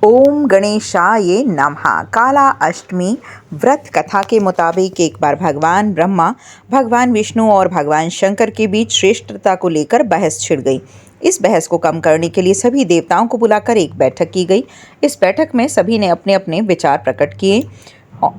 ओम गणेशाय नमः। काला अष्टमी व्रत कथा के मुताबिक एक बार भगवान ब्रह्मा, भगवान विष्णु और भगवान शंकर के बीच श्रेष्ठता को लेकर बहस छिड़ गई। इस बहस को कम करने के लिए सभी देवताओं को बुलाकर एक बैठक की गई। इस बैठक में सभी ने अपने अपने विचार प्रकट किए,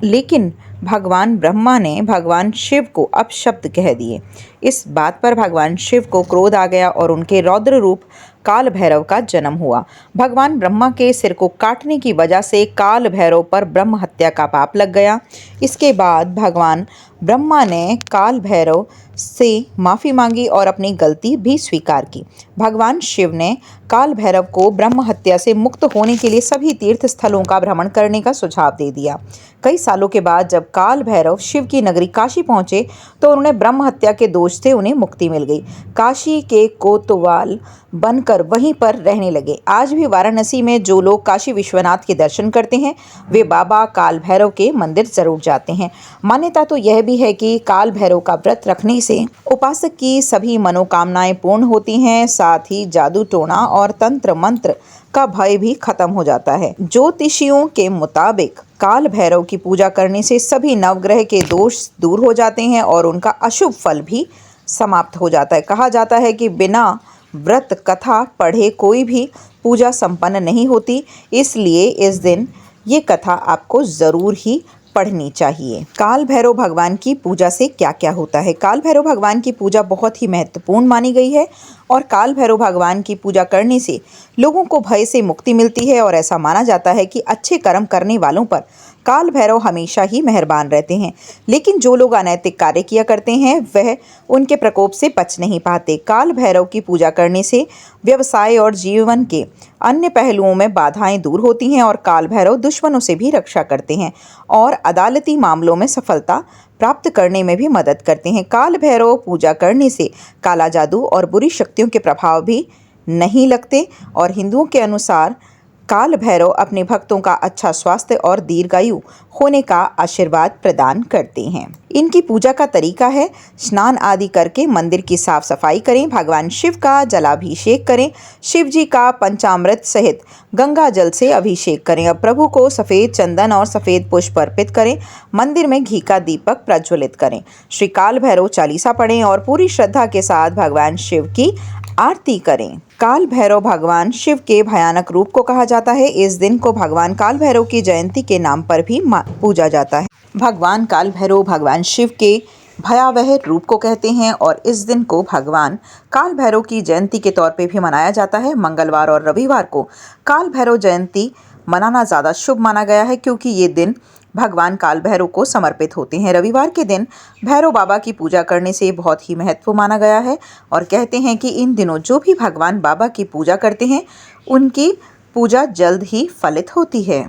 लेकिन भगवान ब्रह्मा ने भगवान शिव को अपशब्द कह दिए। इस बात पर भगवान शिव को क्रोध आ गया और उनके रौद्र रूप काल भैरव का जन्म हुआ। भगवान ब्रह्मा के सिर को काटने की वजह से काल भैरव पर ब्रह्म हत्या का पाप लग गया। इसके बाद भगवान ब्रह्मा ने काल भैरव से माफ़ी मांगी और अपनी गलती भी स्वीकार की। भगवान शिव ने काल भैरव को ब्रह्म हत्या से मुक्त होने के लिए सभी तीर्थ स्थलों का भ्रमण करने का सुझाव दे दिया। कई सालों के बाद जब काल भैरव शिव की नगरी काशी पहुंचे तो उन्होंने ब्रह्म हत्या के दोष से उन्हें मुक्ति मिल गई। काशी के कोतवाल बनकर वहीं पर रहने लगे। आज भी वाराणसी में जो लोग काशी विश्वनाथ के दर्शन करते हैं वे बाबा काल भैरव के मंदिर जरूर जाते हैं। मान्यता तो यह भी है कि काल भैरव का व्रत रखने से उपासक की सभी मनोकामनाएं पूर्ण होती हैं, साथ ही जादू टोना और तंत्र मंत्र का भय भी खत्म हो जाता है। ज्योतिषियों के मुताबिक काल भैरव की पूजा करने से सभी नवग्रह के दोष दूर हो जाते हैं और उनका अशुभ फल भी समाप्त हो जाता है। कहा जाता है कि बिना व्रत कथा पढ़े कोई भी पूजा संपन्न नहीं होती, इसलिए इस दिन ये कथा आपको ज़रूर ही पढ़नी चाहिए। काल भैरव भगवान की पूजा से क्या क्या होता है? काल भैरव भगवान की पूजा बहुत ही महत्वपूर्ण मानी गई है और काल भैरव भगवान की पूजा करने से लोगों को भय से मुक्ति मिलती है और ऐसा माना जाता है कि अच्छे कर्म करने वालों पर काल भैरव हमेशा ही मेहरबान रहते हैं। लेकिन जो लोग अनैतिक कार्य किया करते हैं वह उनके प्रकोप से बच नहीं पाते। काल भैरव की पूजा करने से व्यवसाय और जीवन के अन्य पहलुओं में बाधाएं दूर होती हैं और काल भैरव दुश्मनों से भी रक्षा करते हैं और अदालती मामलों में सफलता प्राप्त करने में भी मदद करते हैं। काल भैरव पूजा करने से काला जादू और बुरी शक्तियों के प्रभाव भी नहीं लगते और हिंदुओं के अनुसार काल भैरव अपने भक्तों का अच्छा स्वास्थ्य और दीर्घायु होने का आशीर्वाद प्रदान करते हैं। इनकी पूजा का तरीका है, स्नान आदि करके मंदिर की साफ सफाई करें, भगवान शिव का जलाभिषेक करें, शिव जी का पंचामृत सहित गंगा जल से अभिषेक करें। अब प्रभु को सफ़ेद चंदन और सफ़ेद पुष्प अर्पित करें, मंदिर में घी का दीपक प्रज्वलित करें, श्री काल भैरव चालीसा पढ़ें और पूरी श्रद्धा के साथ भगवान शिव की आरती करें। काल भैरव भगवान शिव के भयानक रूप को कहा जाता है। इस दिन को भगवान काल भैरव की जयंती के नाम पर भी पूजा जाता है। भगवान काल भैरव भगवान शिव के भयावह रूप को कहते हैं और इस दिन को भगवान काल भैरव की जयंती के तौर पे भी मनाया जाता है। मंगलवार और रविवार को काल भैरव जयंती मनाना ज़्यादा शुभ माना गया है क्योंकि ये दिन भगवान काल भैरव को समर्पित होते हैं। रविवार के दिन भैरव बाबा की पूजा करने से बहुत ही महत्व माना गया है और कहते हैं कि इन दिनों जो भी भगवान बाबा की पूजा करते हैं उनकी पूजा जल्द ही फलित होती है।